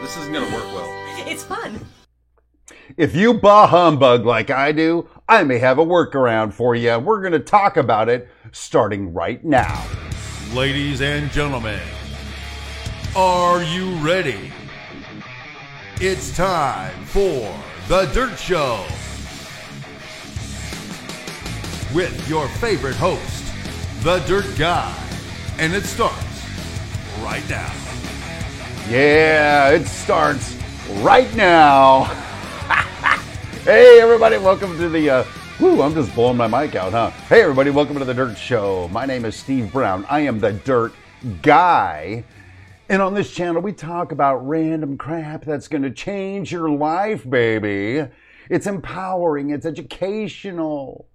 This isn't gonna work well. It's fun. If you bah humbug like I do, I may have a workaround for you. We're going to talk about it starting right now. Ladies and gentlemen, are you ready? It's time for The Dirt Show with your favorite host, The Dirt Guy. And it starts right now. Yeah, it starts right now. Hey, everybody, welcome to the, I'm just blowing my mic out, huh? Hey, everybody, welcome to The Dirt Show. My name is Steve Brown. I am the Dirt Guy. And on this channel, we talk about random crap that's going to change your life, baby. It's empowering. It's educational.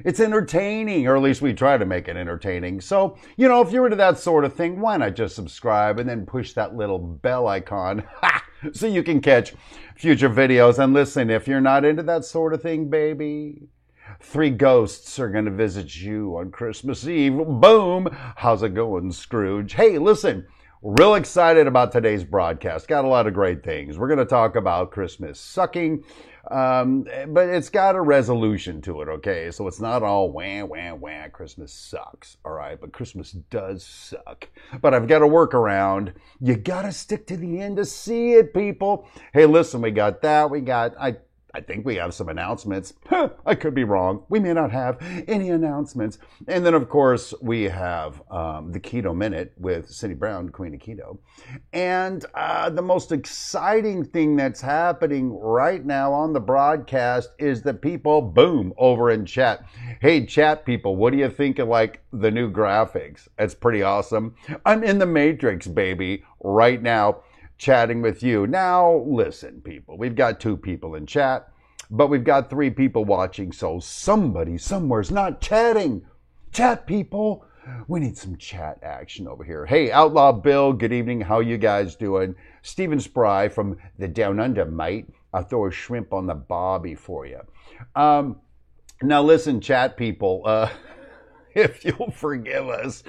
It's entertaining, or at least we try to make it entertaining. So, if you're into that sort of thing, why not just subscribe and then push that little bell icon so you can catch future videos. And listen, if you're not into that sort of thing, baby, 3 ghosts are going to visit you on Christmas Eve. Boom! How's it going, Scrooge? Hey, listen. Real excited about today's broadcast. Got a lot of great things. We're going to talk about Christmas sucking, but it's got a resolution to it, okay? So it's not all wah, wah, wah, Christmas sucks, all right? But Christmas does suck. But I've got a workaround. You got to stick to the end to see it, people. Hey, listen, we got that. I think we have some announcements. I could be wrong. We may not have any announcements. And then, of course, we have the Keto Minute with Cindy Brown, Queen of Keto. And the most exciting thing that's happening right now on the broadcast is the people, boom, over in chat. Hey, chat people, what do you think of, the new graphics? It's pretty awesome. I'm in the Matrix, baby, right now, chatting with you. Now, listen, people, we've got 2 people in chat, but we've got 3 people watching, so somebody somewhere's not chatting. Chat, people. We need some chat action over here. Hey, Outlaw Bill, good evening. How you guys doing? Steven Spry from the Down Under, mate. I'll throw a shrimp on the bobby for you. Now, listen, chat people, if you'll forgive us,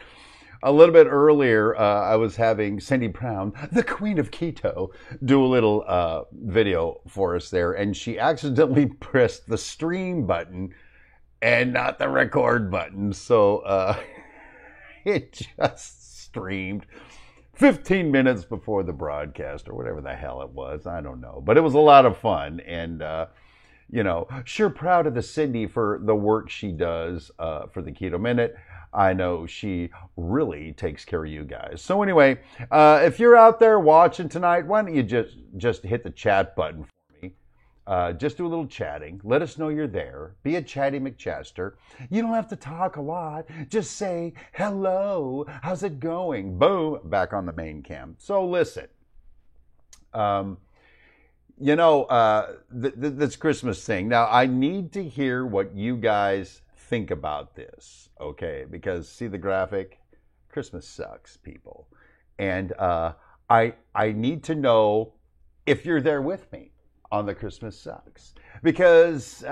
a little bit earlier, I was having Cindy Brown, the Queen of Keto, do a little video for us there, and she accidentally pressed the stream button and not the record button. So it just streamed 15 minutes before the broadcast, or whatever the hell it was. I don't know. But it was a lot of fun, and sure proud of the Cindy for the work she does for the Keto Minute. I know she really takes care of you guys. So anyway, if you're out there watching tonight, why don't you just hit the chat button for me? Just do a little chatting. Let us know you're there. Be a chatty McChaster. You don't have to talk a lot. Just say, hello, how's it going? Boom, back on the main cam. So listen, this Christmas thing. Now, I need to hear what you guys think about this, okay? Because see the graphic? Christmas sucks, people. And I need to know if you're there with me on the Christmas sucks. Because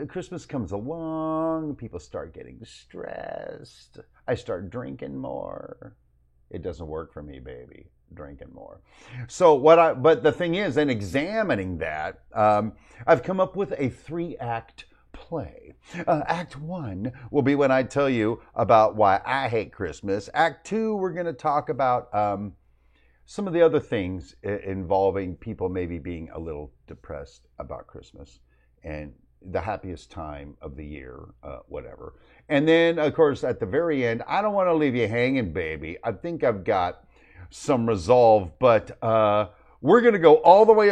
Christmas comes along, people start getting stressed. I start drinking more. It doesn't work for me, baby. Drinking more. So but the thing is, in examining that, I've come up with a 3-act play. Act 1 will be when I tell you about why I hate Christmas. Act 2, we're going to talk about some of the other things involving people maybe being a little depressed about Christmas and the happiest time of the year, whatever. And then, of course, at the very end, I don't want to leave you hanging, baby. I think I've got some resolve, but we're going to go all the way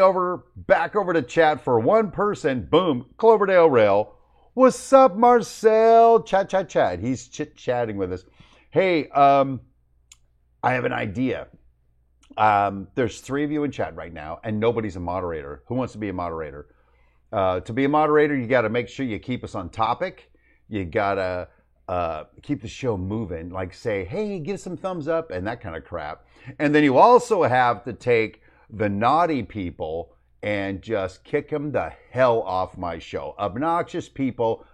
back over to chat for one person. Boom, Cloverdale Rail. What's up, Marcel? Chat. He's chit-chatting with us. Hey, I have an idea. There's 3 of you in chat right now, and nobody's a moderator. Who wants to be a moderator? To be a moderator, you got to make sure you keep us on topic. You got to keep the show moving, like say, hey, give some thumbs up and that kind of crap. And then you also have to take the naughty people and just kick them the hell off my show. Obnoxious people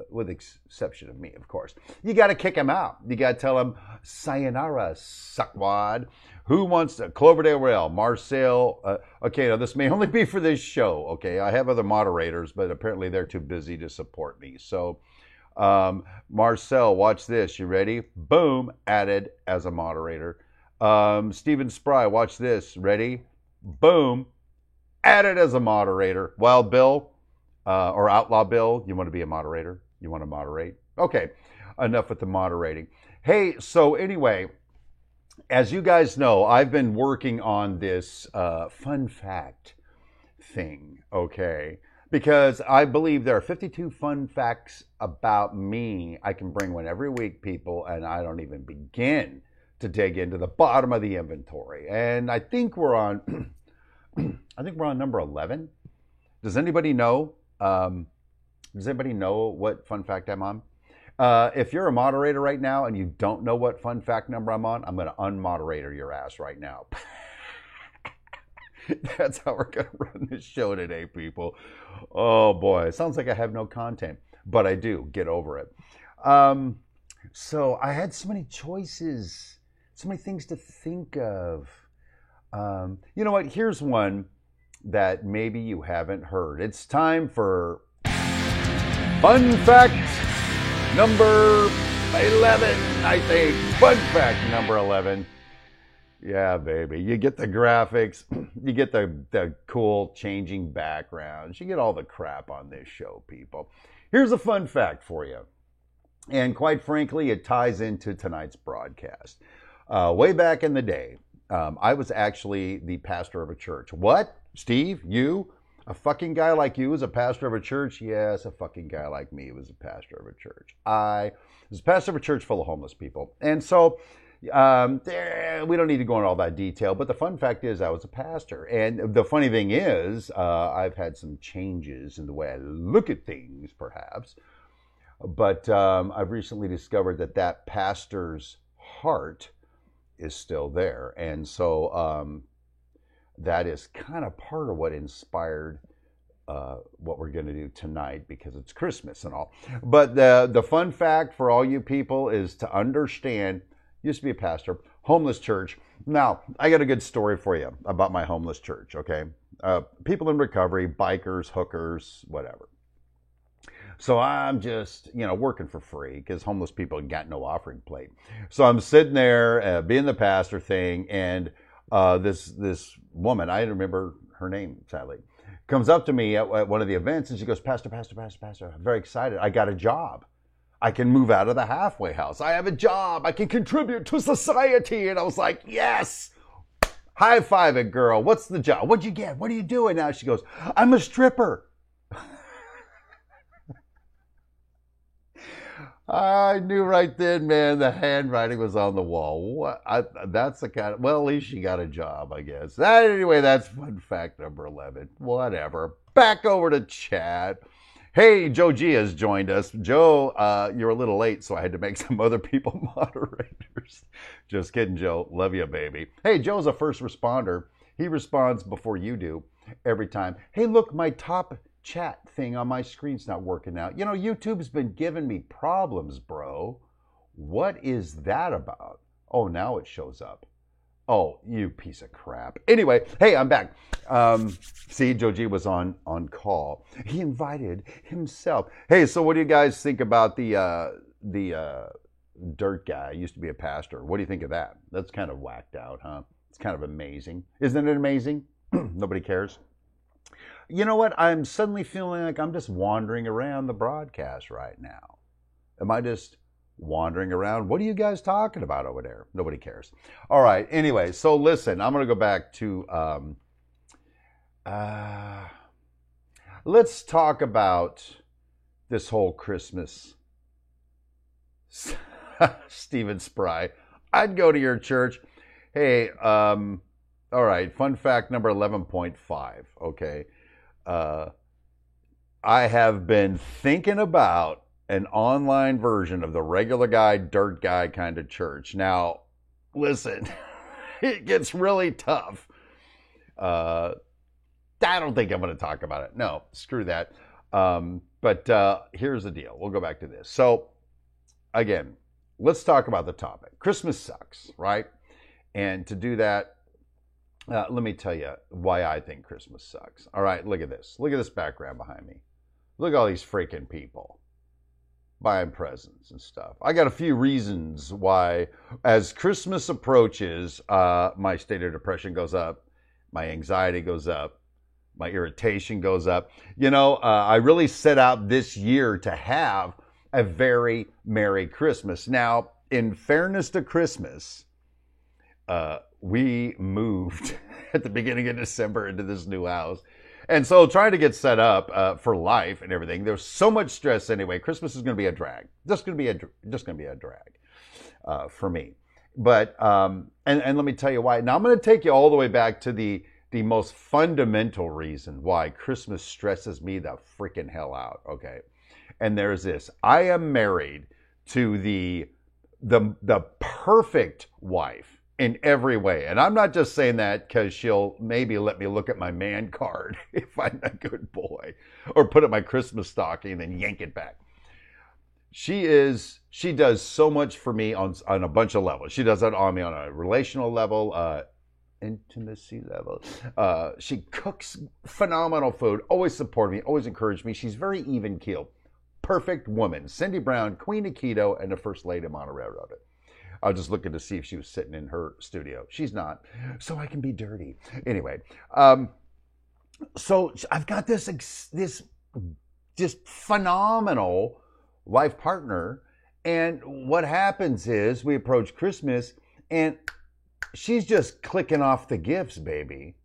with the exception of me, of course. You got to kick him out. You got to tell him, sayonara, suckwad. Who wants to? Cloverdale Rail, Marcel. Okay, now this may only be for this show, okay? I have other moderators, but apparently they're too busy to support me. So, Marcel, watch this. You ready? Boom, added as a moderator. Stephen Spry, watch this. Ready? Boom, added as a moderator. Wild Bill, or Outlaw Bill, you want to be a moderator? You want to moderate? Okay, enough with the moderating. Hey, so anyway, as you guys know, I've been working on this fun fact thing, okay? Because I believe there are 52 fun facts about me I can bring one every week, people, and I don't even begin to dig into the bottom of the inventory. And I think we're on, number 11. Does anybody know? Does anybody know what fun fact I'm on? If you're a moderator right now and you don't know what fun fact number I'm on, I'm going to unmoderator your ass right now. That's how we're going to run this show today, people. Oh boy, it sounds like I have no content, but I do. Get over it. So I had so many choices, so many things to think of. You know what? Here's one that maybe you haven't heard. It's time for fun fact number 11, I think. Fun fact number 11. Yeah, baby. You get the graphics. You get the cool changing backgrounds. You get all the crap on this show, people. Here's a fun fact for you. And quite frankly, it ties into tonight's broadcast. Way back in the day, I was actually the pastor of a church. What? Steve? You? A fucking guy like you was a pastor of a church? Yes, a fucking guy like me was a pastor of a church. I was a pastor of a church full of homeless people. And so we don't need to go into all that detail, but the fun fact is I was a pastor. And the funny thing is I've had some changes in the way I look at things, perhaps. But I've recently discovered that pastor's heart is still there. And so that is kind of part of what inspired what we're going to do tonight, because it's Christmas and all. But the fun fact for all you people is to understand, used to be a pastor, homeless church. Now, I got a good story for you about my homeless church, okay? People in recovery, bikers, hookers, whatever. So I'm just, working for free because homeless people got no offering plate. So I'm sitting there being the pastor thing, and this woman, I remember her name, sadly, comes up to me at one of the events, and she goes, Pastor, I'm very excited. I got a job. I can move out of the halfway house. I have a job. I can contribute to society. And I was like, yes. High five it, girl. What's the job? What'd you get? What are you doing now? She goes, I'm a stripper. I knew right then, man, the handwriting was on the wall. That's the kind of, well, at least she got a job, I guess. Anyway, that's fun fact number 11. Whatever. Back over to chat. Hey, Joe G has joined us. Joe, you're a little late, so I had to make some other people moderators. Just kidding, Joe. Love you, baby. Hey, Joe's a first responder. He responds before you do every time. Hey, look, my top chat thing on my screen's not working out. YouTube's been giving me problems, bro. What is that about? Oh, now it shows up. Oh, you piece of crap. Anyway, hey, I'm back. See, Joe G was on call. He invited himself. Hey, so what do you guys think about the dirt guy? Used to be a pastor. What do you think of that? That's kind of whacked out, huh? It's kind of amazing. Isn't it amazing? Nobody cares. You know what? I'm suddenly feeling like I'm just wandering around the broadcast right now. Am I just wandering around? What are you guys talking about over there? Nobody cares. All right. Anyway, so listen, I'm going to go back to, let's talk about this whole Christmas. Stephen Spry, I'd go to your church. Hey, all right. Fun fact number 11.5. Okay. I have been thinking about an online version of the regular guy, dirt guy kind of church. Now, listen, it gets really tough. I don't think I'm going to talk about it. No, screw that. But here's the deal. We'll go back to this. So again, let's talk about the topic. Christmas sucks, right? And to do that, let me tell you why I think Christmas sucks. All right, look at this. Look at this background behind me. Look at all these freaking people buying presents and stuff. I got a few reasons why, as Christmas approaches, my state of depression goes up, my anxiety goes up, my irritation goes up. You know, I really set out this year to have a very Merry Christmas. Now, in fairness to Christmas, we moved at the beginning of December into this new house. And so trying to get set up for life and everything, there's so much stress anyway. Christmas is going to be a drag. Just going to be a drag for me. But and let me tell you why. Now I'm going to take you all the way back to the most fundamental reason why Christmas stresses me the freaking hell out. Okay, and there's this: I am married to the perfect wife in every way. And I'm not just saying that because she'll maybe let me look at my man card if I'm a good boy, or put up my Christmas stocking and then yank it back. She does so much for me on a bunch of levels. She does that on me on a relational level, intimacy level. She cooks phenomenal food, always supported me, always encouraged me. She's very even keeled. Perfect woman. Cindy Brown, Queen of Keto, and the First Lady of Monterey Road. I was just looking to see if she was sitting in her studio. She's not, so I can be dirty. Anyway, so I've got this just phenomenal life partner, and what happens is we approach Christmas, and she's just clicking off the gifts, baby.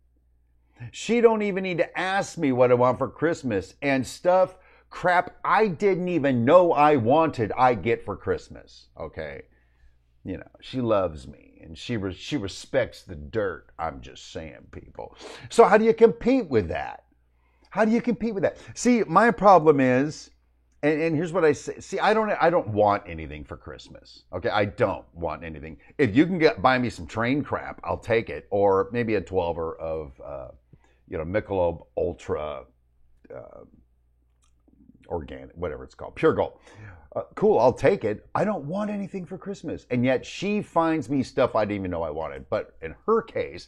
She don't even need to ask me what I want for Christmas, and crap I didn't even know I wanted, I get for Christmas. Okay. You know, she loves me, and she respects the dirt. I'm just saying, people. So how do you compete with that? How do you compete with that? See, my problem is, and here's what I say. See, I don't want anything for Christmas. Okay, I don't want anything. If you can buy me some train crap, I'll take it, or maybe a 12er of, Michelob Ultra, organic, whatever it's called, Pure Gold. Cool, I'll take it. I don't want anything for Christmas. And yet she finds me stuff I didn't even know I wanted. But in her case,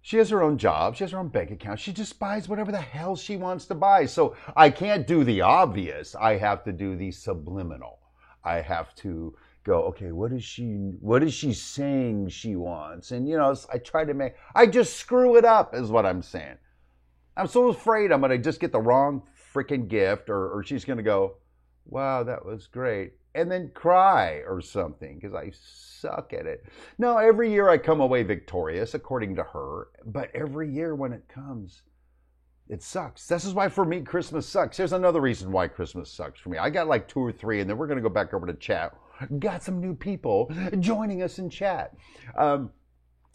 she has her own job. She has her own bank account. She just buys whatever the hell she wants to buy. So I can't do the obvious. I have to do the subliminal. I have to go, okay, what is she saying she wants? And, I just screw it up is what I'm saying. I'm so afraid I'm going to just get the wrong freaking gift, or she's going to go, wow, that was great, and then cry or something because I suck at it. No, every year I come away victorious according to her, but every year when it comes, it sucks. This is why for me Christmas sucks. Here's another reason why Christmas sucks for me. I got like 2 or 3, and then we're going to go back over to chat. Got some new people joining us in chat.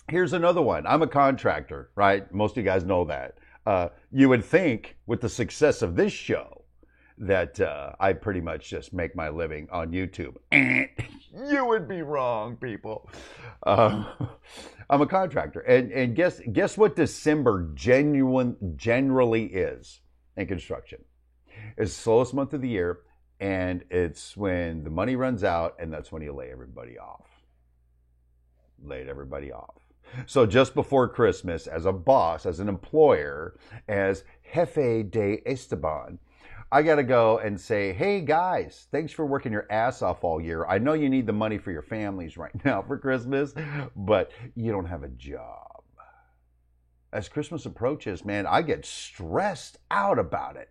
Here's another one. I'm a contractor, right? Most of you guys know that. You would think with the success of this show that I pretty much just make my living on YouTube. You would be wrong, people. I'm a contractor. And guess what December generally is in construction? It's the slowest month of the year, and it's when the money runs out, and that's when you lay everybody off. Laid everybody off. So just before Christmas, as a boss, as an employer, as Jefe de Esteban, I got to go and say, hey guys, thanks for working your ass off all year. I know you need the money for your families right now for Christmas, but you don't have a job. As Christmas approaches, man, I get stressed out about it.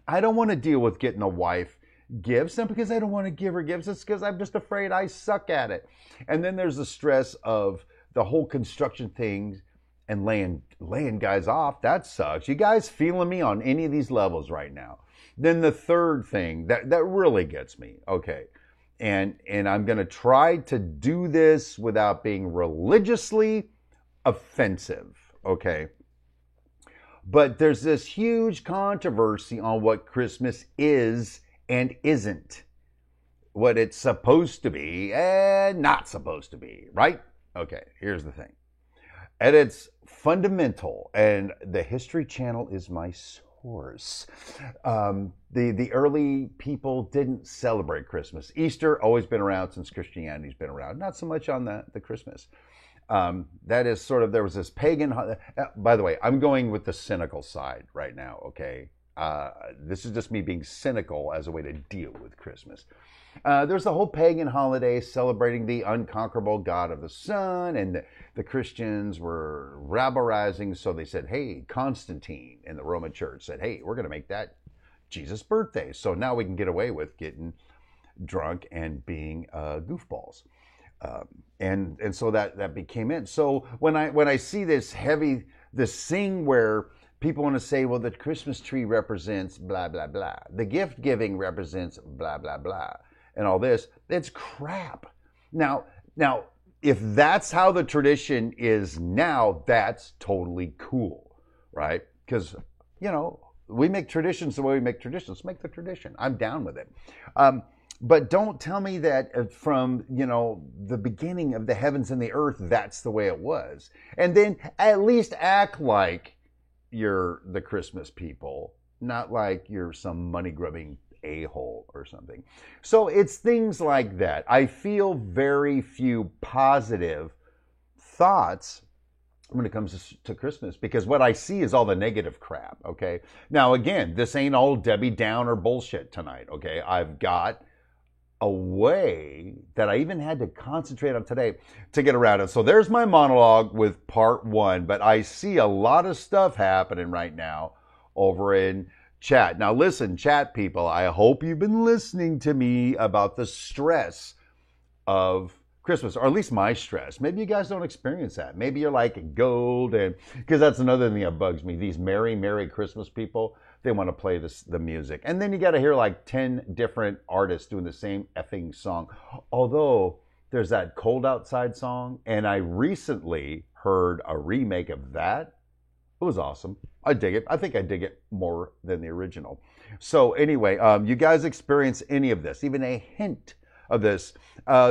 I don't want to deal with getting a wife gifts, not because I don't want to give her gifts, it's because I'm just afraid I suck at it. And then there's the stress of the whole construction thing and laying guys off. That sucks. You guys feeling me on any of these levels right now? Then the third thing that really gets me, okay, and I'm going to try to do this without being religiously offensive, okay? But there's this huge controversy on what Christmas is and isn't, what it's supposed to be and not supposed to be, right? Okay, here's the thing. At its fundamental, and the History Channel is my course. The early people didn't celebrate Christmas. Easter always been around since Christianity's been around. Not so much on the Christmas. That is sort of, there was this pagan. By the way, I'm going with the cynical side right now. Okay, this is just me being cynical as a way to deal with Christmas. There's a whole pagan holiday celebrating the unconquerable God of the sun, and the Christians were rabble-rousing, so they said, hey, Constantine in the Roman Church said, hey, we're going to make that Jesus' birthday, so now we can get away with getting drunk and being goofballs. And so that became it. So when I see this thing where people want to say, well, the Christmas tree represents blah, blah, blah. The gift giving represents blah, blah, blah. And all this, it's crap. Now, if that's how the tradition is now, that's totally cool, right? Because, we make traditions the way we make traditions. Let's make the tradition. I'm down with it. But don't tell me that from, the beginning of the heavens and the earth, that's the way it was. And then at least act like you're the Christmas people, not like you're some money-grubbing a-hole or something. So it's things like that. I feel very few positive thoughts when it comes to Christmas, because what I see is all the negative crap, okay? Now, again, this ain't all Debbie Downer bullshit tonight, okay? I've got a way that I even had to concentrate on today to get around it. So there's my monologue with part one, but I see a lot of stuff happening right now over in chat. Now listen, chat people, I hope you've been listening to me about the stress of Christmas, or at least my stress. Maybe you guys don't experience that. Maybe you're like gold, and because that's another thing that bugs me. These Merry Christmas people, they want to play the music. And then you got to hear like 10 different artists doing the same effing song. Although there's that Cold Outside song, and I recently heard a remake of that. It was awesome. I dig it. I think I dig it more than the original. So anyway, you guys experience any of this, even a hint of this?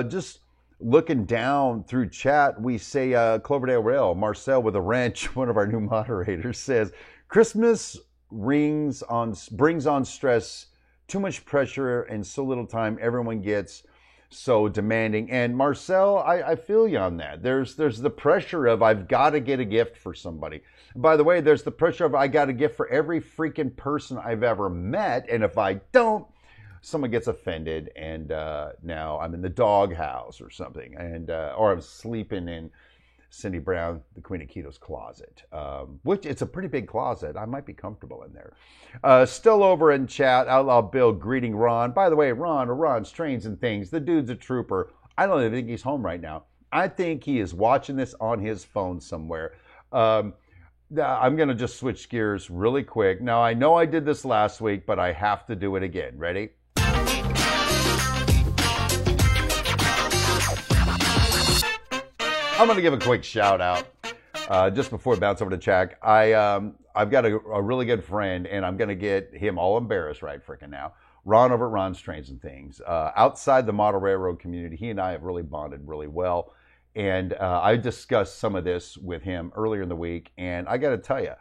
Just looking down through chat, we say Cloverdale Rail, Marcel with a wrench, one of our new moderators, says, Christmas brings on stress, too much pressure, and so little time. Everyone gets so demanding. And Marcel, I feel you on that. There's the pressure of I've got to get a gift for somebody. By the way, there's the pressure of I got a gift for every freaking person I've ever met, and if I don't, someone gets offended, and now I'm in the doghouse or something, and or I'm sleeping in Cindy Brown, the Queen of Keto's closet, which it's a pretty big closet. I might be comfortable in there. Still over in chat, Outlaw Bill greeting Ron. By the way, Ron's Trains and Things. The dude's a trooper. I don't even think he's home right now. I think he is watching this on his phone somewhere. I'm going to just switch gears really quick. Now, I know I did this last week, but I have to do it again. Ready? I'm going to give a quick shout out just before we bounce over to chat. I've got a really good friend, and I'm going to get him all embarrassed right freaking now. Ron over at Ron's Trains and Things. Outside the model railroad community, he and I have really bonded really well. And I discussed some of this with him earlier in the week, and I got to tell you,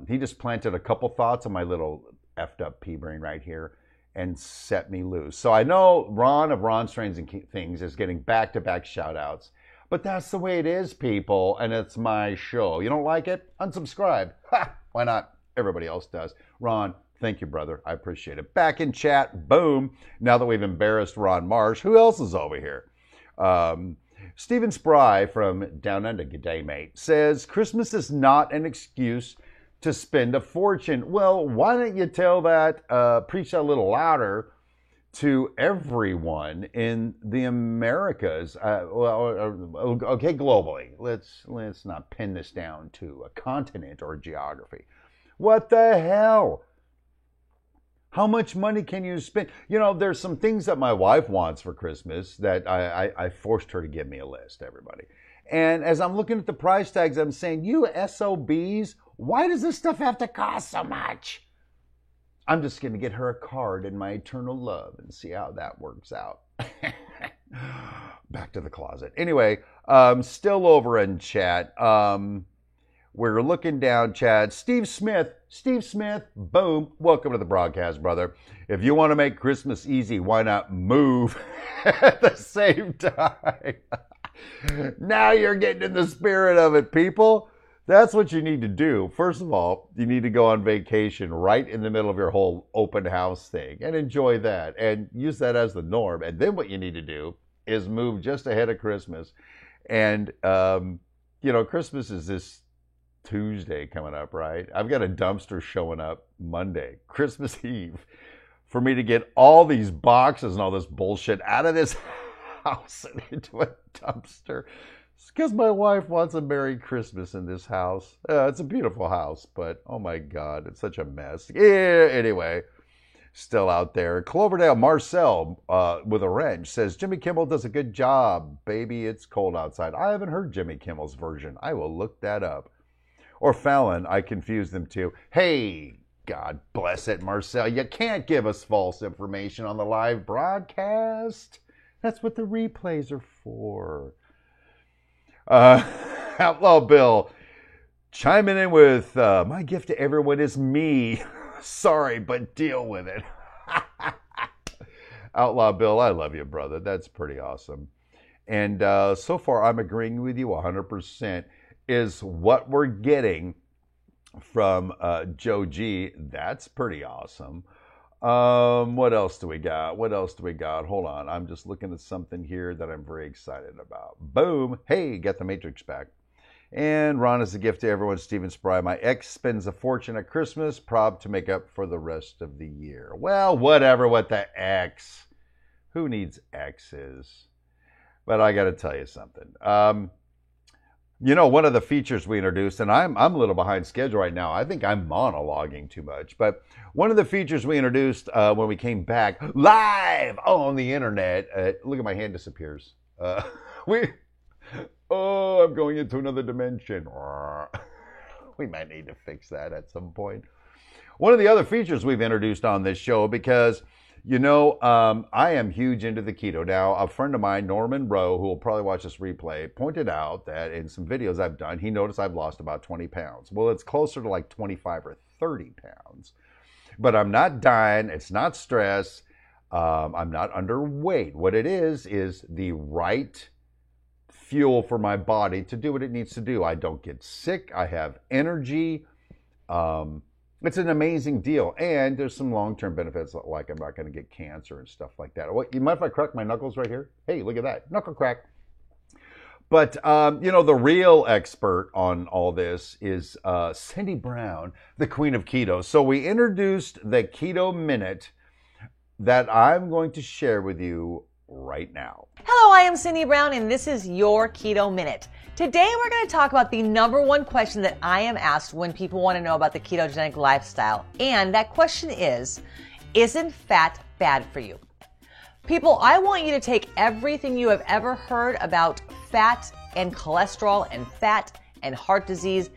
he just planted a couple thoughts on my little effed up pea brain right here and set me loose. So I know Ron of Ron's Trains and Things is getting back-to-back shout-outs, but that's the way it is, people, and it's my show. You don't like it? Unsubscribe. Ha! Why not? Everybody else does. Ron, thank you, brother. I appreciate it. Back in chat, boom. Now that we've embarrassed Ron Marsh, who else is over here? Stephen Spry from Down Under, g'day mate, says, Christmas is not an excuse to spend a fortune. Well, why don't you tell that, preach that a little louder to everyone in the Americas? Okay, globally. Let's not pin this down to a continent or geography. What the hell? How much money can you spend? You know, there's some things that my wife wants for Christmas that I forced her to give me a list, everybody. And as I'm looking at the price tags, I'm saying, you SOBs, why does this stuff have to cost so much? I'm just going to get her a card in my eternal love and see how that works out. Back to the closet. Anyway, still over in chat. We're looking down, Chad. Steve Smith, boom. Welcome to the broadcast, brother. If you want to make Christmas easy, why not move at the same time? Now you're getting in the spirit of it, people. That's what you need to do. First of all, you need to go on vacation right in the middle of your whole open house thing and enjoy that and use that as the norm. And then what you need to do is move just ahead of Christmas. And, Christmas is this Tuesday coming up, right? I've got a dumpster showing up Monday, Christmas Eve, for me to get all these boxes and all this bullshit out of this house and into a dumpster. It's because my wife wants a Merry Christmas in this house. It's a beautiful house, but oh my God, it's such a mess. Yeah, anyway, still out there. Cloverdale Marcel with a wrench says, Jimmy Kimmel does a good job. Baby, it's cold outside. I haven't heard Jimmy Kimmel's version. I will look that up. Or Fallon, I confuse them too. Hey, God bless it, Marcel. You can't give us false information on the live broadcast. That's what the replays are for. Outlaw Bill chiming in with, my gift to everyone is me. Sorry, but deal with it. Outlaw Bill, I love you, brother. That's pretty awesome. And so far, I'm agreeing with you 100%. Is what we're getting from Joe G. That's pretty awesome. What else do we got? Hold on. I'm just looking at something here that I'm very excited about. Boom. Hey, get the Matrix back. And Ron is a gift to everyone. Stephen Spry. My ex spends a fortune at Christmas, prob to make up for the rest of the year. Well, whatever with the X. Who needs X's? But I got to tell you something. One of the features we introduced, and I'm a little behind schedule right now. I think I'm monologuing too much. But one of the features we introduced when we came back live on the internet, look at my hand disappears. I'm going into another dimension. We might need to fix that at some point. One of the other features we've introduced on this show, because I am huge into the keto. Now, a friend of mine, Norman Rowe, who will probably watch this replay, pointed out that in some videos I've done, he noticed I've lost about 20 pounds. Well, it's closer to like 25 or 30 pounds. But I'm not dying. It's not stress. I'm not underweight. What it is the right fuel for my body to do what it needs to do. I don't get sick. I have energy. It's an amazing deal, and there's some long-term benefits, like I'm not going to get cancer and stuff like that. What, you mind if I crack my knuckles right here? Hey, look at that, knuckle crack. But, the real expert on all this is Cindy Brown, the queen of keto. So we introduced the Keto Minute that I'm going to share with you right now. Hello, I am Cindy Brown, and this is your Keto Minute. Today, we're going to talk about the number one question that I am asked when people want to know about the ketogenic lifestyle. And that question is, isn't fat bad for you? People, I want you to take everything you have ever heard about fat and cholesterol and fat and heart disease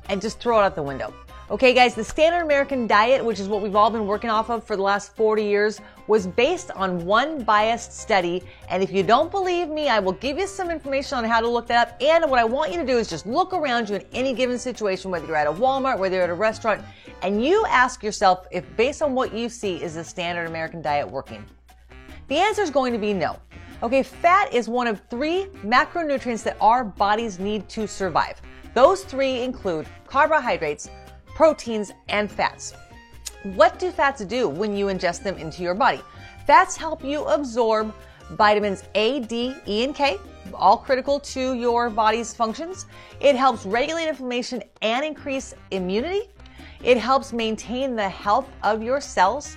and just throw it out the window. Okay, guys, the standard American diet, which is what we've all been working off of for the last 40 years, was based on one biased study. And if you don't believe me, I will give you some information on how to look that up. And what I want you to do is just look around you in any given situation, whether you're at a Walmart, whether you're at a restaurant, and you ask yourself if based on what you see, is the standard American diet working? The answer is going to be no. Okay, fat is one of 3 macronutrients that our bodies need to survive. Those 3 include carbohydrates, proteins, and fats. What do fats do when you ingest them into your body? Fats help you absorb vitamins A, D, E, and K, all critical to your body's functions. It helps regulate inflammation and increase immunity. It helps maintain the health of your cells.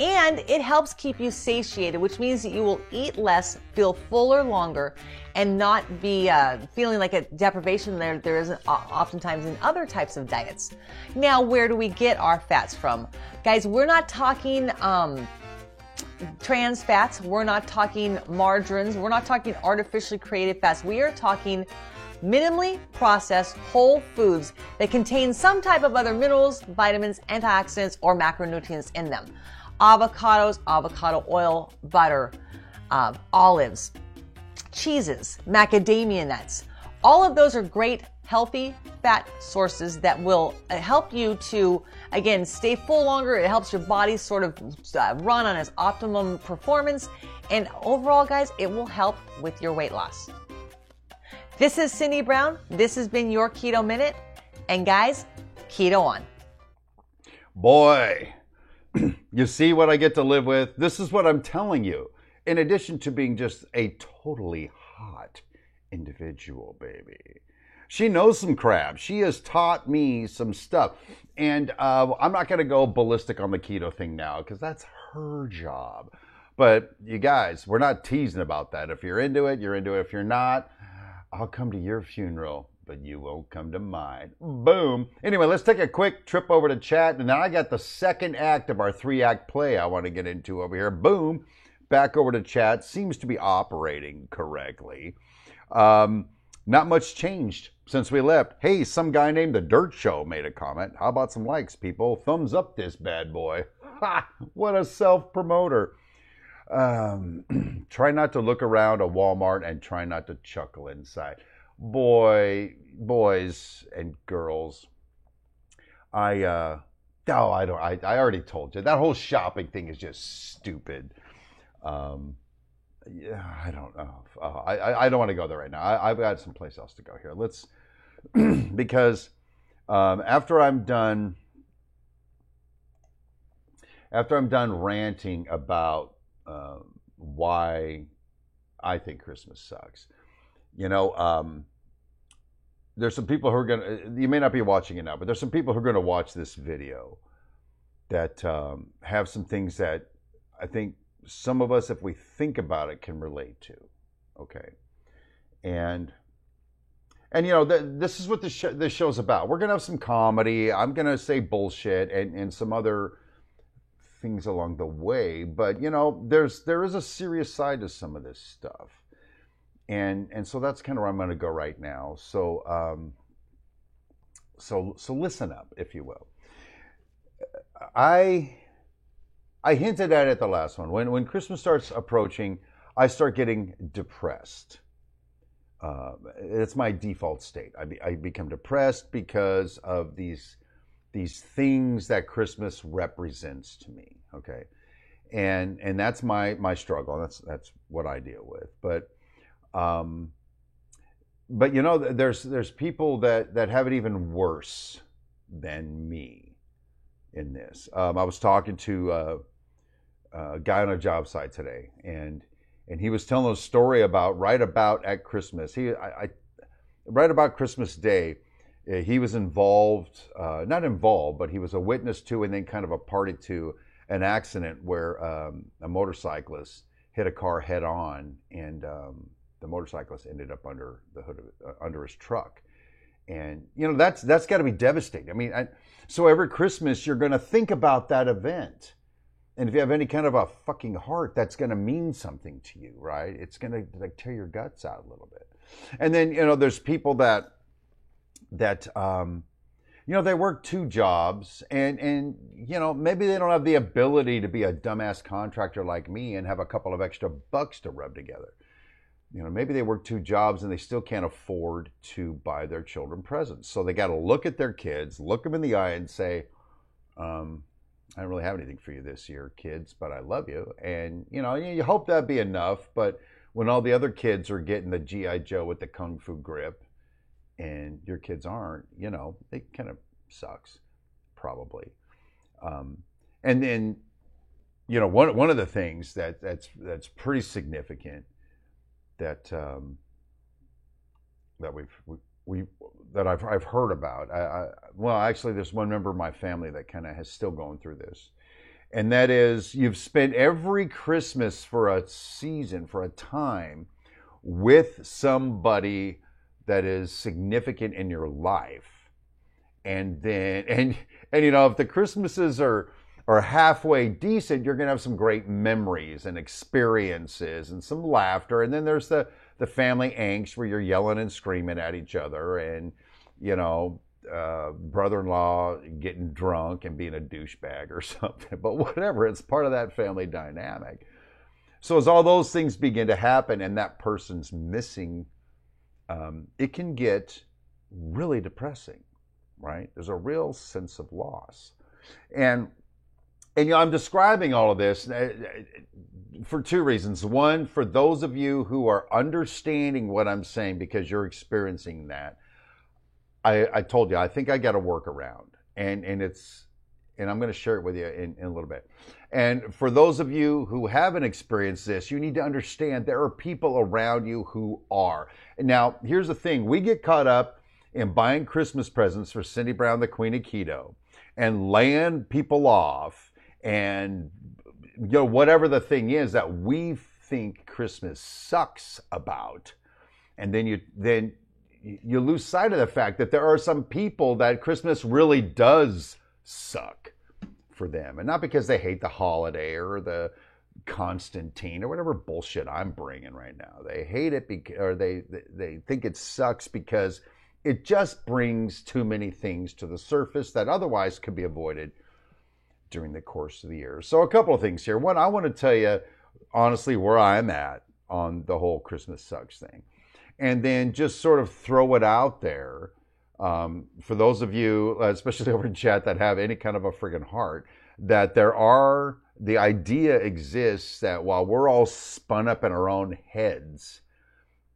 And it helps keep you satiated, which means that you will eat less, feel fuller longer, and not be feeling like a deprivation there isn't oftentimes in other types of diets. Now, where do we get our fats from? Guys, we're not talking trans fats. We're not talking margarines. We're not talking artificially created fats. We are talking minimally processed whole foods that contain some type of other minerals, vitamins, antioxidants, or macronutrients in them. Avocados, avocado oil, butter, olives, cheeses, macadamia nuts. All of those are great healthy fat sources that will help you to, again, stay full longer. It helps your body sort of run on its optimum performance. And overall, guys, it will help with your weight loss. This is Cindy Brown. This has been your Keto Minute. And guys, keto on. Boy, you see what I get to live with? This is what I'm telling you. In addition to being just a totally hot individual, baby. She knows some crap. She has taught me some stuff. And I'm not going to go ballistic on the keto thing now because that's her job. But you guys, we're not teasing about that. If you're into it, you're into it. If you're not, I'll come to your funeral, but you won't come to mine. Boom. Anyway, let's take a quick trip over to chat. And now I got the second act of our 3-act play I want to get into over here. Boom. Back over to chat. Seems to be operating correctly. Not much changed since we left. Hey, some guy named The Dirt Show made a comment. How about some likes, people? Thumbs up this bad boy. Ha! What a self-promoter. Try not to look around a Walmart and try not to chuckle inside. Boys and girls, I already told you. That whole shopping thing is just stupid. Yeah, I don't know. I don't want to go there right now. I've got someplace else to go here. Let's, because after I'm done ranting about why I think Christmas sucks, there's some people who are you may not be watching it now, but there's some people who are going to watch this video that have some things that I think some of us, if we think about it, can relate to. Okay. And this is what this show's about. We're going to have some comedy. I'm going to say bullshit and some other things along the way. But, there is a serious side to some of this stuff. And so that's kind of where I'm going to go right now. So listen up, if you will. I hinted at it the last one. When Christmas starts approaching, I start getting depressed. It's my default state. I become depressed because of these things that Christmas represents to me. Okay, and that's my struggle. That's what I deal with. But there's people that have it even worse than me in this. I was talking to a guy on a job site today, and he was telling a story about right about at Christmas. Right about Christmas Day, he was involved, not involved, but he was a witness to and then kind of a party to an accident where a motorcyclist hit a car head on, and the motorcyclist ended up under the hood of under his truck. And that's got to be devastating. I mean, so every Christmas you're going to think about that event. And if you have any kind of a fucking heart, that's going to mean something to you, right? It's going to tear your guts out a little bit. And then, there's people that they work 2 jobs and maybe they don't have the ability to be a dumbass contractor like me and have a couple of extra bucks to rub together. Maybe they work 2 jobs and they still can't afford to buy their children presents. So they got to look at their kids, look them in the eye and say, I don't really have anything for you this year, kids, but I love you. And, you hope that'd be enough. But when all the other kids are getting the G.I. Joe with the Kung Fu grip and your kids aren't, it kind of sucks, probably. And then, one of the things that's pretty significant that I've heard about. Well, actually, there's one member of my family that kind of is still going through this. And that is, you've spent every Christmas for a season, for a time, with somebody that is significant in your life. And then, if the Christmases are halfway decent, you're going to have some great memories and experiences and some laughter. And then there's the family angst where you're yelling and screaming at each other and, brother-in-law getting drunk and being a douchebag or something. But whatever, it's part of that family dynamic. So as all those things begin to happen and that person's missing, it can get really depressing, right? There's a real sense of loss. And I'm describing all of this for two reasons. One, for those of you who are understanding what I'm saying because you're experiencing that, I told you, I think I got a workaround. And I'm going to share it with you in a little bit. And for those of you who haven't experienced this, you need to understand there are people around you who are. Now, here's the thing. We get caught up in buying Christmas presents for Cindy Brown, the Queen of Keto, and laying people off and whatever the thing is that we think Christmas sucks about. And then you lose sight of the fact that there are some people that Christmas really does suck for them, and not because they hate the holiday or the Constantine or whatever bullshit I'm bringing right now. They hate it or they think it sucks because it just brings too many things to the surface that otherwise could be avoided during the course of the year. So a couple of things here. One, I want to tell you honestly where I'm at on the whole Christmas sucks thing, and then just sort of throw it out there. For those of you, especially over in chat, that have any kind of a friggin' heart, that the idea exists that while we're all spun up in our own heads,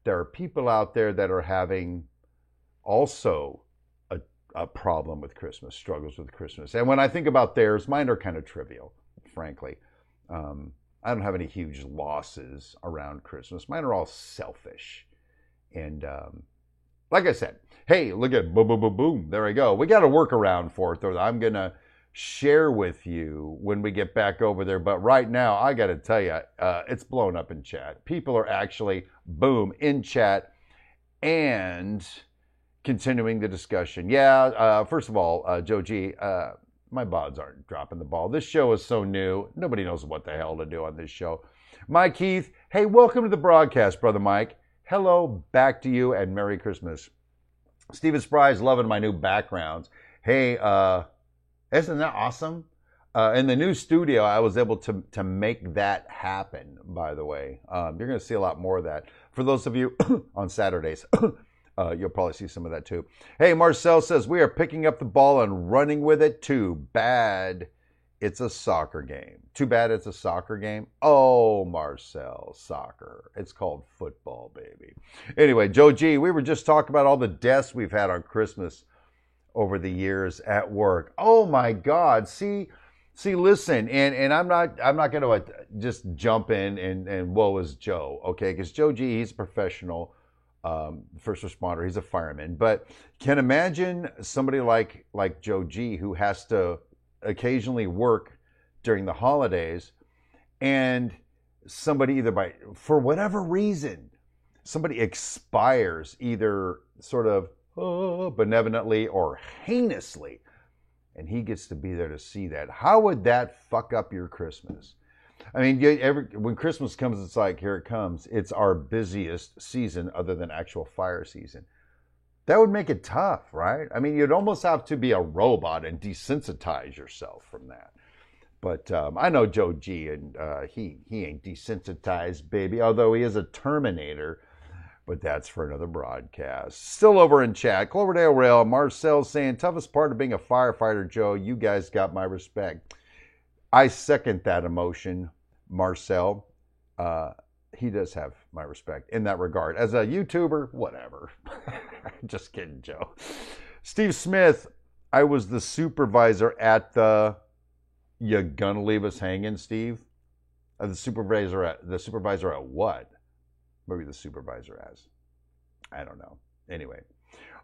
there are people out there that are having also a problem with Christmas, struggles with Christmas. And when I think about theirs, mine are kind of trivial, frankly. I don't have any huge losses around Christmas. Mine are all selfish. And like I said, hey, look at boom, boom, boom, boom. There we go. We got a workaround for it, though. I'm going to share with you when we get back over there. But right now, I got to tell you, it's blown up in chat. People are actually, boom, in chat and continuing the discussion. Yeah, first of all, Joe G, my bods aren't dropping the ball. This show is so new. Nobody knows what the hell to do on this show. Mike Heath, hey, welcome to the broadcast, Brother Mike. Hello, back to you, and Merry Christmas. Steven Spry's loving my new backgrounds. Hey, isn't that awesome? In the new studio, I was able to make that happen, by the way. You're going to see a lot more of that. For those of you on Saturdays, you'll probably see some of that too. Hey, Marcel says, we are picking up the ball and running with it. Too bad it's a soccer game. Too bad it's a soccer game. Oh, Marcel, soccer. It's called football, baby. Anyway, Joe G, we were just talking about all the deaths we've had on Christmas over the years at work. Oh my God. See, listen, and I'm not going to just jump in and woe is Joe, okay? Because Joe G, he's a professional first responder. He's a fireman. But can imagine somebody like Joe G who has to occasionally work during the holidays, and somebody either for whatever reason, somebody expires either sort of benevolently or heinously, and he gets to be there to see that. How would that fuck up your Christmas? I mean, when Christmas comes, it's like, here it comes. It's our busiest season other than actual fire season. That would make it tough, right? I mean, you'd almost have to be a robot and desensitize yourself from that. But I know Joe G, and he ain't desensitized, baby, although he is a Terminator. But that's for another broadcast. Still over in chat, Cloverdale Rail, Marcel saying, toughest part of being a firefighter, Joe, you guys got my respect. I second that emotion, Marcel. He does have my respect in that regard. As a YouTuber, whatever. Just kidding, Joe. Steve Smith, I was the supervisor at the... You gonna leave us hanging, Steve? The supervisor at what? Maybe the supervisor as. I don't know. Anyway.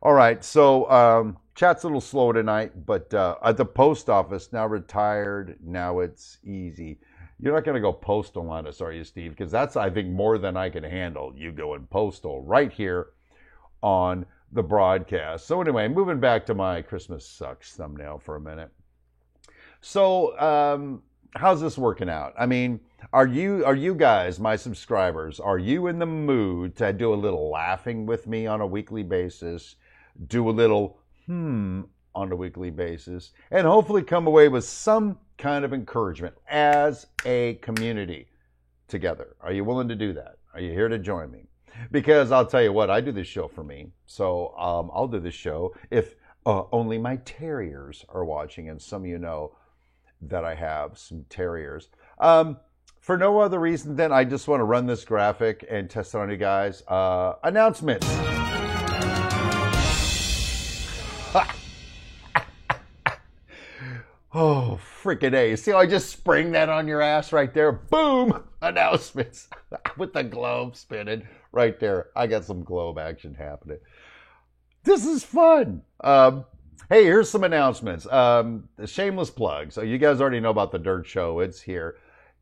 All right. So chat's a little slow tonight, but at the post office, now retired, now it's easy. You're not going to go postal on us, are you, Steve? Because that's, I think, more than I can handle. You going postal right here on the broadcast. So anyway, moving back to my Christmas Sucks thumbnail for a minute. So how's this working out? I mean, are you guys, my subscribers, are you in the mood to do a little laughing with me on a weekly basis, do a little on a weekly basis, and hopefully come away with some kind of encouragement as a community together? Are you willing to do that? Are you here to join me? Because I'll tell you what, I do this show for me. So I'll do this show if only my terriers are watching. And some of you know that I have some terriers. For no other reason than I just want to run this graphic and test it on you guys. Announcements. Oh, freaking A. See how I just spring that on your ass right there? Boom! Announcements. With the globe spinning right there. I got some globe action happening. This is fun. Hey, here's some announcements. The shameless plug. So you guys already know about the Dirt Show. It's here.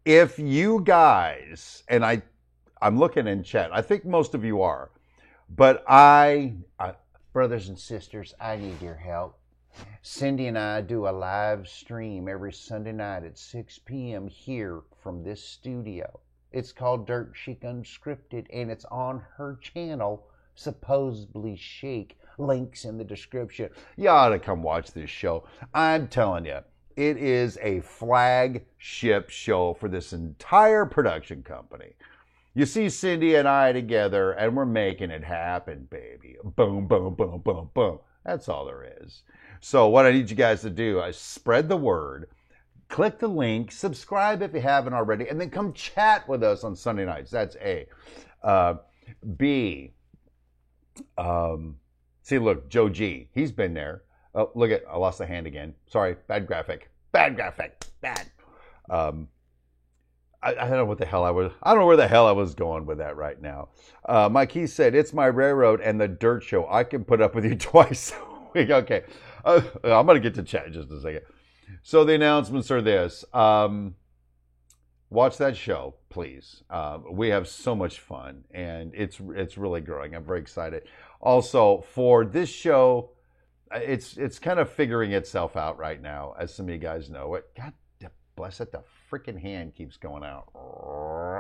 If you guys, and I'm looking in chat. I think most of you are. But brothers and sisters, I need your help. Cindy and I do a live stream every Sunday night at 6 p.m. here from this studio. It's called Dirt Chic Unscripted, and it's on her channel, Supposedly Chic. Links in the description. You ought to come watch this show. I'm telling you, it is a flagship show for this entire production company. You see Cindy and I together, and we're making it happen, baby. Boom, boom, boom, boom, boom. That's all there is. So what I need you guys to do is spread the word, click the link, subscribe if you haven't already, and then come chat with us on Sunday nights. That's A. B. See, look, Joe G. He's been there. Oh, look I lost the hand again. Sorry, bad graphic. Bad graphic. Bad. I don't know what the hell I don't know where the hell I was going with that right now. Mike, he said, it's my railroad and the Dirt Show. I can put up with you twice a week. Okay. I'm going to get to chat in just a second. So the announcements are this. Watch that show, please. We have so much fun, and it's really growing. I'm very excited. Also, for this show, it's kind of figuring itself out right now, as some of you guys know. God bless it, the freaking hand keeps going out.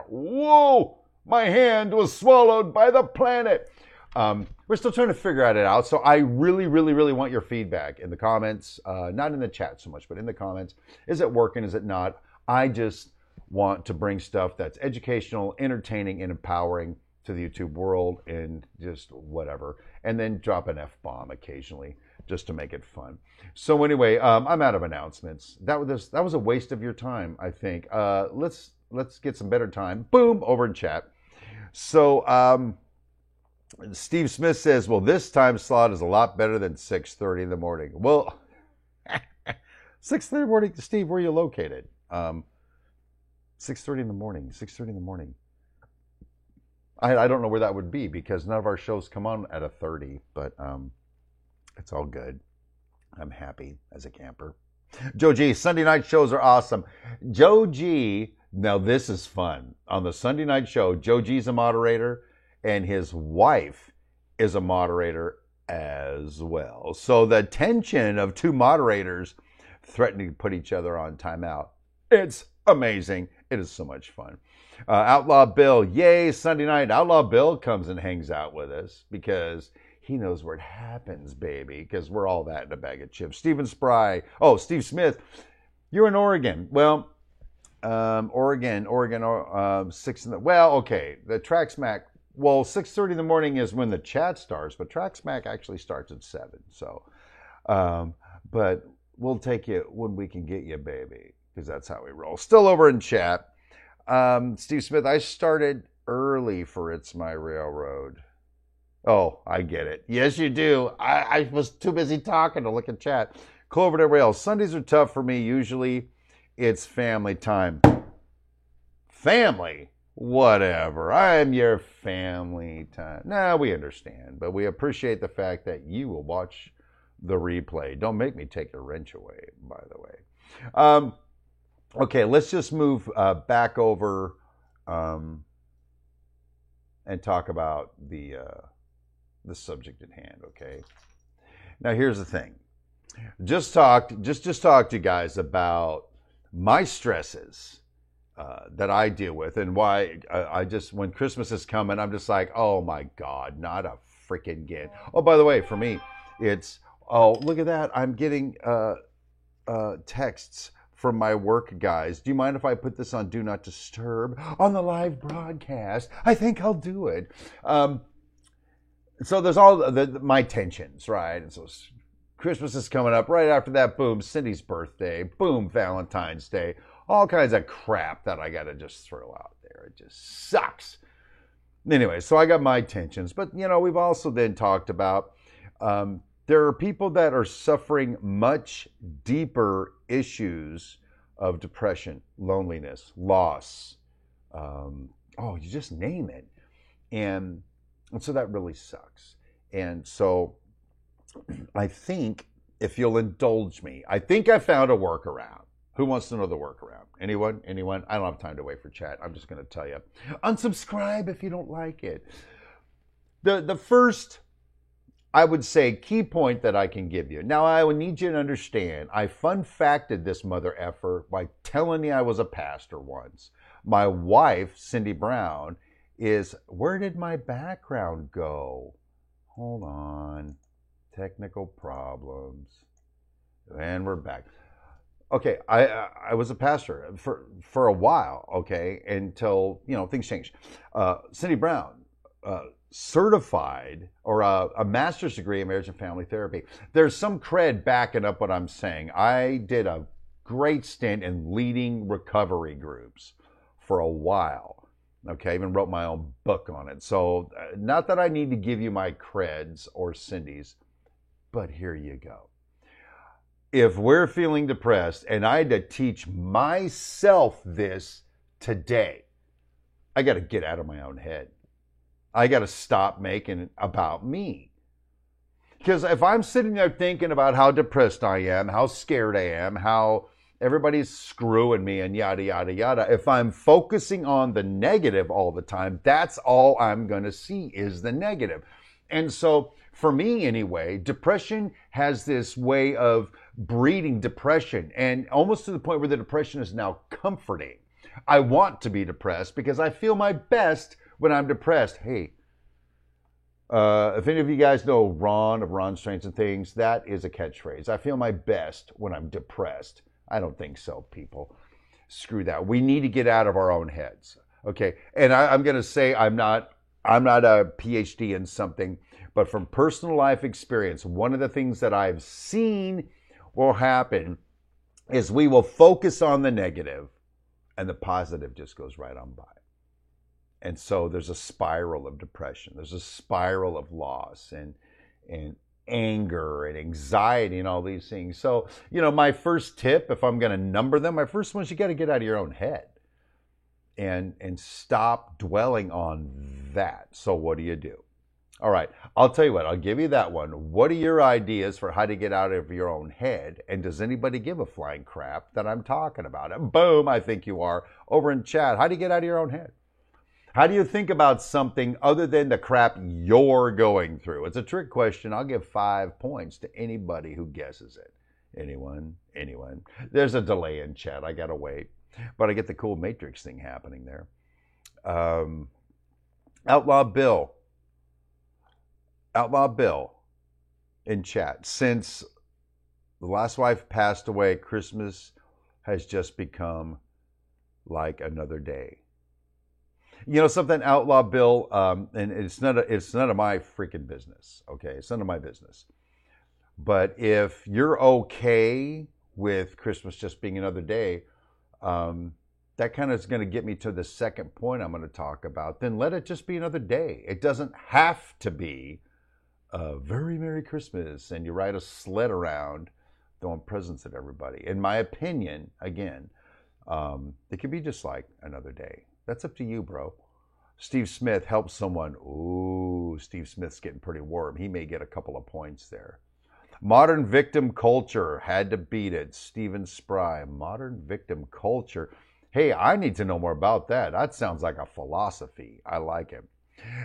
Whoa! My hand was swallowed by the planet. We're still trying to figure it out. So I really, really, really want your feedback in the comments. Not in the chat so much, but in the comments. Is it working? Is it not? I just want to bring stuff that's educational, entertaining, and empowering to the YouTube world, and just whatever. And then drop an F-bomb occasionally just to make it fun. So anyway, I'm out of announcements. That was a waste of your time, I think. Let's get some better time. Boom, over in chat. So Steve Smith says, well, this time slot is a lot better than 6:30 in the morning. Well, 6:30 in the morning, Steve, where are you located? 6:30 in the morning, 6:30 in the morning. I don't know where that would be because none of our shows come on at 1:30, but it's all good. I'm happy as a camper. Joe G, Sunday night shows are awesome. Joe G, now this is fun. On the Sunday night show, Joe G's a moderator and his wife is a moderator as well. So the tension of two moderators threatening to put each other on timeout. It's amazing. It is so much fun. Outlaw Bill, yay, Sunday night. Outlaw Bill comes and hangs out with us because he knows where it happens, baby, because we're all that in a bag of chips. Stephen Spry. Oh, Steve Smith, you're in Oregon. Well, Oregon, 6 in the, well, okay, the Track Smack, well, 6:30 in the morning is when the chat starts, but Track Smack actually starts at 7. So, but we'll take you when we can get you, baby, because that's how we roll. Still over in chat. Steve Smith, I started early for It's My Railroad. Oh, I get it. Yes, you do. I was too busy talking to look at chat. Clover to Rails. Sundays are tough for me. Usually it's family time. Family? Whatever. I'm your family time. Nah, we understand, but we appreciate the fact that you will watch the replay. Don't make me take your wrench away, by the way. Okay, let's just move back over and talk about the subject at hand, okay? Now, here's the thing. Just talked to you guys about my stresses that I deal with and why I just, when Christmas is coming, I'm just like, oh my God, not a freaking again. Oh, by the way, for me, it's, oh, look at that. I'm getting texts from my work guys. Do you mind if I put this on Do Not Disturb on the live broadcast? I think I'll do it. So there's all my tensions, right? And so Christmas is coming up. Right after that, boom, Cindy's birthday. Boom, Valentine's Day. All kinds of crap that I got to just throw out there. It just sucks. Anyway, so I got my tensions. But, we've also then talked about there are people that are suffering much deeper issues of depression, loneliness, loss. You just name it. And so that really sucks. And so I think, if you'll indulge me, I think I found a workaround. Who wants to know the workaround? Anyone? I don't have time to wait for chat. I'm just going to tell you. Unsubscribe if you don't like it. The first, I would say, key point that I can give you. Now, I would need you to understand, I fun-facted this mother effer by telling you I was a pastor once. My wife, Cindy Brown, where did my background go? Hold on. Technical problems. And we're back. Okay, I was a pastor for a while, okay, until, things changed. Cindy Brown, certified, or a master's degree in marriage and family therapy. There's some cred backing up what I'm saying. I did a great stint in leading recovery groups for a while. Okay, I even wrote my own book on it. So not that I need to give you my creds or Cindy's, but here you go. If we're feeling depressed and I had to teach myself this today, I got to get out of my own head. I got to stop making it about me. Because if I'm sitting there thinking about how depressed I am, how scared I am, how everybody's screwing me and yada, yada, yada. If I'm focusing on the negative all the time, that's all I'm going to see is the negative. And so for me anyway, depression has this way of breeding depression, and almost to the point where the depression is now comforting. I want to be depressed because I feel my best when I'm depressed. Hey, if any of you guys know Ron of Ron Strengths and Things, that is a catchphrase. I feel my best when I'm depressed. I don't think so, people. Screw that. We need to get out of our own heads. Okay. And I'm going to say I'm not a PhD in something, but from personal life experience, one of the things that I've seen will happen is we will focus on the negative and the positive just goes right on by. And so there's a spiral of depression. There's a spiral of loss and anger and anxiety and all these things. So, my first tip, if I'm going to number them, my first one is you got to get out of your own head and stop dwelling on that. So what do you do? All right, I'll tell you what, I'll give you that one. What are your ideas for how to get out of your own head? And does anybody give a flying crap that I'm talking about? And boom, I think you are. Over in chat, how do you get out of your own head? How do you think about something other than the crap you're going through? It's a trick question. I'll give 5 points to anybody who guesses it. Anyone? There's a delay in chat. I got to wait. But I get the cool Matrix thing happening there. Outlaw Bill in chat. Since the last wife passed away, Christmas has just become like another day. Something, Outlaw Bill, and it's none of my freaking business, okay? It's none of my business. But if you're okay with Christmas just being another day, that kind of is going to get me to the second point I'm going to talk about. Then let it just be another day. It doesn't have to be a very Merry Christmas and you ride a sled around throwing presents at everybody. In my opinion, again, it could be just like another day. That's up to you, bro. Steve Smith helps someone. Ooh, Steve Smith's getting pretty warm. He may get a couple of points there. Modern victim culture, had to beat it. Stephen Spry, modern victim culture. Hey, I need to know more about that. That sounds like a philosophy. I like it.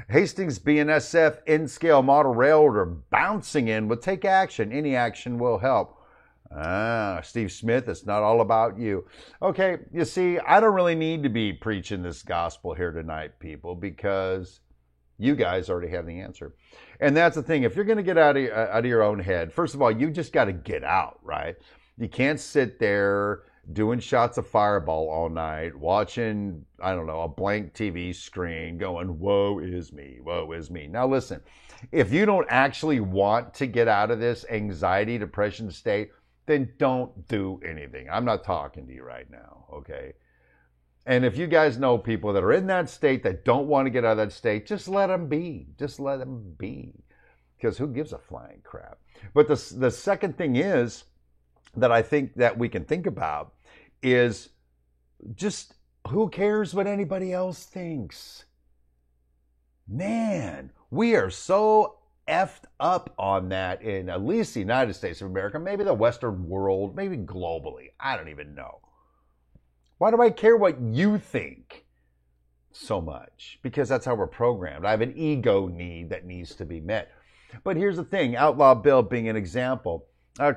Hastings BNSF in-scale model railroader bouncing in with take action. Any action will help. Steve Smith, it's not all about you. Okay, you see, I don't really need to be preaching this gospel here tonight, people, because you guys already have the answer. And that's the thing. If you're going to get out of your own head, first of all, you just got to get out, right? You can't sit there doing shots of Fireball all night, watching, I don't know, a blank TV screen going, woe is me, woe is me. Now listen, if you don't actually want to get out of this anxiety, depression state, then don't do anything. I'm not talking to you right now, okay? And if you guys know people that are in that state that don't want to get out of that state, just let them be. Just let them be. Because who gives a flying crap? But the second thing is that I think that we can think about is just who cares what anybody else thinks? Man, we are so effed up on that in at least the United States of America, maybe the Western world, maybe globally. I don't even know. Why do I care what you think so much? Because that's how we're programmed. I have an ego need that needs to be met. But here's the thing, Outlaw Bill being an example.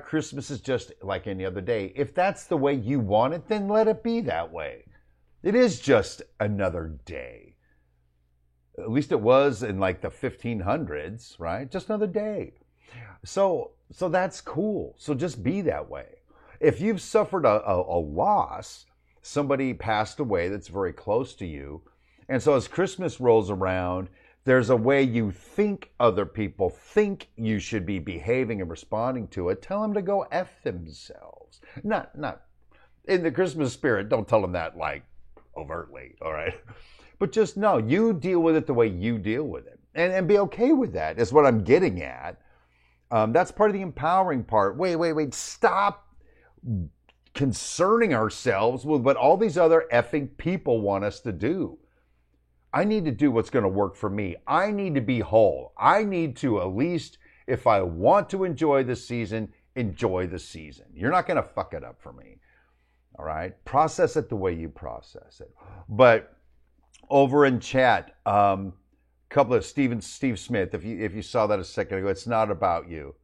Christmas is just like any other day. If that's the way you want it, then let it be that way. It is just another day. At least it was in like the 1500s, right? Just another day. So that's cool. So just be that way. If you've suffered a loss, somebody passed away that's very close to you, and so as Christmas rolls around, there's a way you think other people think you should be behaving and responding to it. Tell them to go F themselves. Not in the Christmas spirit, don't tell them that like overtly, all right? But just know, you deal with it the way you deal with it. And be okay with that is what I'm getting at. That's part of the empowering part. Wait. Stop concerning ourselves with what all these other effing people want us to do. I need to do what's going to work for me. I need to be whole. I need to, at least if I want to enjoy the season, enjoy the season. You're not going to fuck it up for me. All right? Process it the way you process it. But over in chat, couple of Steve Smith, if you saw that a second ago, it's not about you.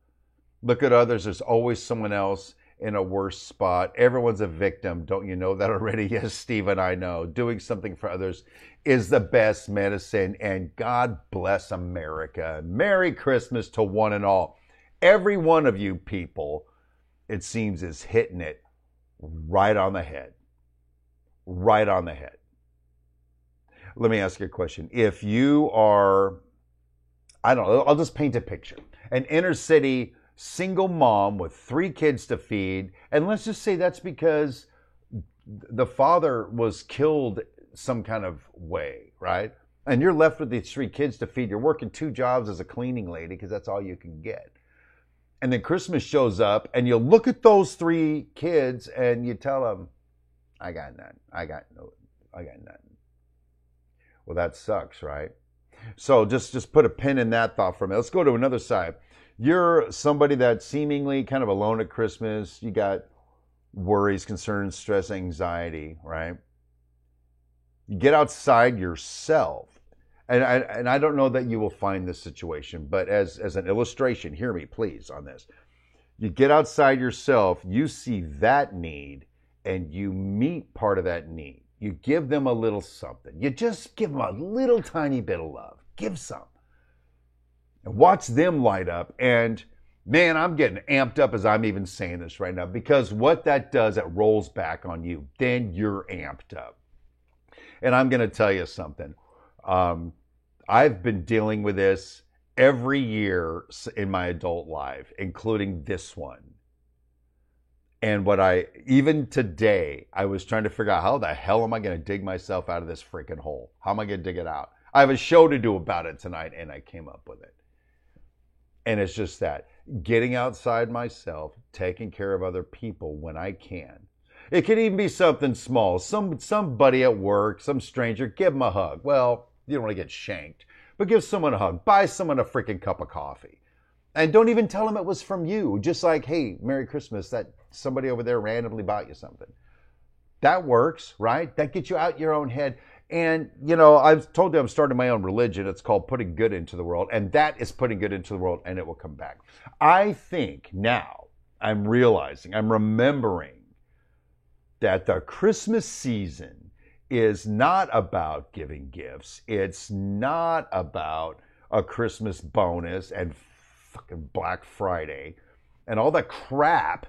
Look at others. There's always someone else in a worse spot. Everyone's a victim. Don't you know that already? Yes, Stephen, I know. Doing something for others is the best medicine, and God bless America. Merry Christmas to one and all. Every one of you people, it seems, is hitting it right on the head. Right on the head. Let me ask you a question. If you are, I don't know, I'll just paint a picture. An inner city single mom with 3 kids to feed, and let's just say that's because the father was killed some kind of way, right? And you're left with these 3 kids to feed. You're working 2 jobs as a cleaning lady because that's all you can get. And then Christmas shows up, and you look at those 3 kids and you tell them, I got none. I got none. Well, that sucks, right? So just put a pin in that thought for a minute. Let's go to another side. You're somebody that's seemingly kind of alone at Christmas. You got worries, concerns, stress, anxiety, right? You get outside yourself. And I don't know that you will find this situation, but as an illustration, hear me please on this. You get outside yourself, you see that need, and you meet part of that need. You give them a little something. You just give them a little tiny bit of love. Give some. And watch them light up. And man, I'm getting amped up as I'm even saying this right now, because what that does, it rolls back on you. Then you're amped up. And I'm going to tell you something. I've been dealing with this every year in my adult life, including this one. And even today, I was trying to figure out how the hell am I going to dig myself out of this freaking hole? How am I going to dig it out? I have a show to do about it tonight, and I came up with it. And it's just that, getting outside myself, taking care of other people when I can. It could even be something small. Somebody at work, some stranger, give them a hug. Well, you don't want to get shanked, but give someone a hug. Buy someone a freaking cup of coffee. And don't even tell them it was from you. Just like, hey, Merry Christmas, that somebody over there randomly bought you something. That works, right? That gets you out your own head. And, I've told you I'm starting my own religion. It's called putting good into the world. And that is putting good into the world, and it will come back. I think now I'm remembering that the Christmas season is not about giving gifts. It's not about a Christmas bonus and fucking Black Friday and all that crap.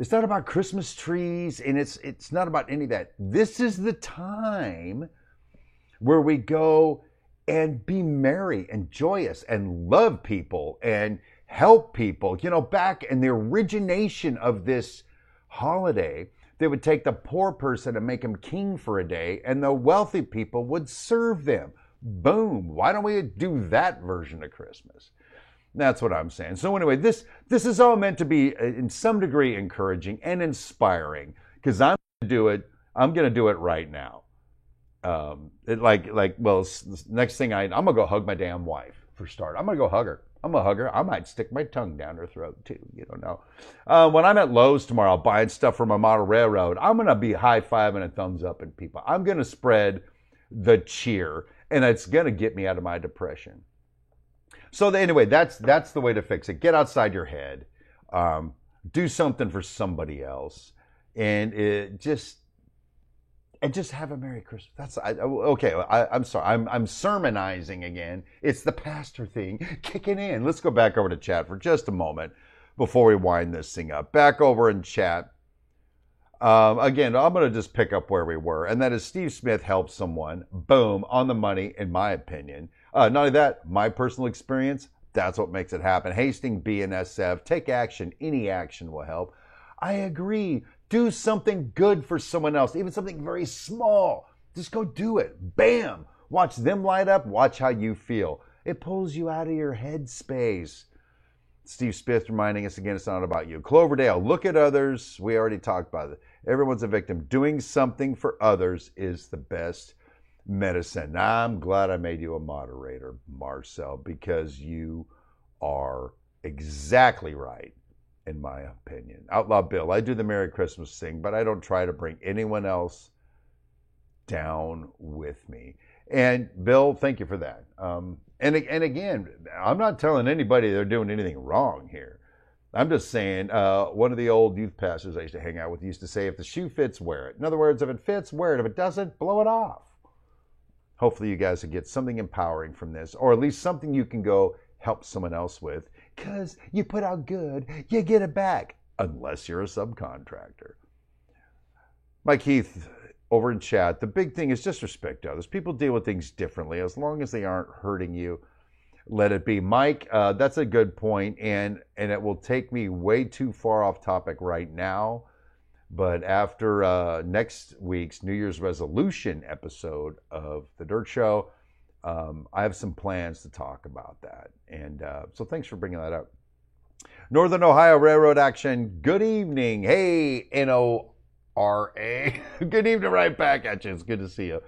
It's not about Christmas trees, and it's not about any of that. This is the time where we go and be merry and joyous and love people and help people. You know, back in the origination of this holiday, they would take the poor person and make him king for a day, and the wealthy people would serve them. Boom. Why don't we do that version of Christmas? That's what I'm saying. So anyway, this is all meant to be in some degree encouraging and inspiring, because I'm going to do it right now. Next thing I'm going to go hug my damn wife for start. I'm going to go hug her. I'm going to hug her. I might stick my tongue down her throat too. You don't know. When I'm at Lowe's tomorrow buying stuff from my model railroad, I'm going to be high-fiving and thumbs up at people. I'm going to spread the cheer, and it's going to get me out of my depression. So anyway, that's the way to fix it. Get outside your head. Do something for somebody else. And just have a Merry Christmas. I'm sorry. I'm sermonizing again. It's the pastor thing kicking in. Let's go back over to chat for just a moment before we wind this thing up. Back over in chat. Again, I'm going to just pick up where we were, and that is Steve Smith helps someone. Boom, on the money, in my opinion. Not only that, my personal experience, that's what makes it happen. Hastings BNSF, take action. Any action will help. I agree. Do something good for someone else, even something very small. Just go do it. Bam. Watch them light up. Watch how you feel. It pulls you out of your head space. Steve Smith reminding us again, it's not about you. Cloverdale, look at others. We already talked about it. Everyone's a victim. Doing something for others is the best medicine. I'm glad I made you a moderator, Marcel, because you are exactly right, in my opinion. Outlaw Bill, I do the Merry Christmas thing, but I don't try to bring anyone else down with me. And Bill, thank you for that. And again, I'm not telling anybody they're doing anything wrong here. I'm just saying, one of the old youth pastors I used to hang out with used to say, if the shoe fits, wear it. In other words, if it fits, wear it. If it doesn't, blow it off. Hopefully you guys will get something empowering from this, or at least something you can go help someone else with, because you put out good, you get it back, unless you're a subcontractor. Mike Heath, over in chat, the big thing is just respect others. People deal with things differently. As long as they aren't hurting you, let it be. Mike, that's a good point, and it will take me way too far off topic right now. But after next week's New Year's resolution episode of The Dirt Show, I have some plans to talk about that. And so thanks for bringing that up. Northern Ohio Railroad Action, good evening. Hey, NORA. Good evening right back at you. It's good to see you.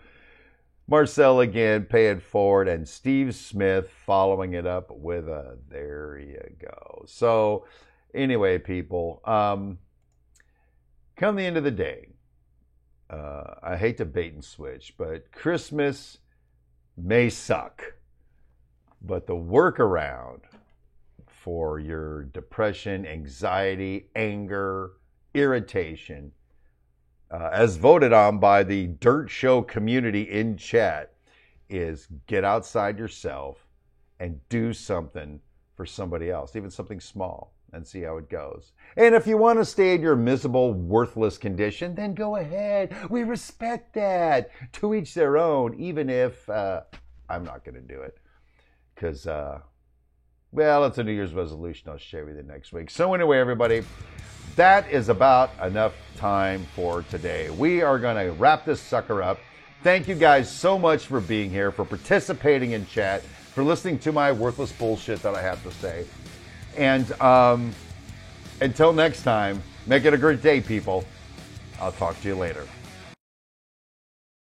Marcel again, pay it forward, and Steve Smith following it up with a there you go. So anyway, people, come the end of the day, I hate to bait and switch, but Christmas may suck, but the workaround for your depression, anxiety, anger, irritation, as voted on by the Dirt Show community in chat, is get outside yourself and do something for somebody else, even something small, and see how it goes. And if you want to stay in your miserable, worthless condition, then go ahead. We respect that. To each their own, even if I'm not going to do it. Because, well, it's a New Year's resolution. I'll share with you next week. So anyway, everybody, that is about enough time for today. We are going to wrap this sucker up. Thank you guys so much for being here, for participating in chat, for listening to my worthless bullshit that I have to say. And until next time, make it a great day, people. I'll talk to you later.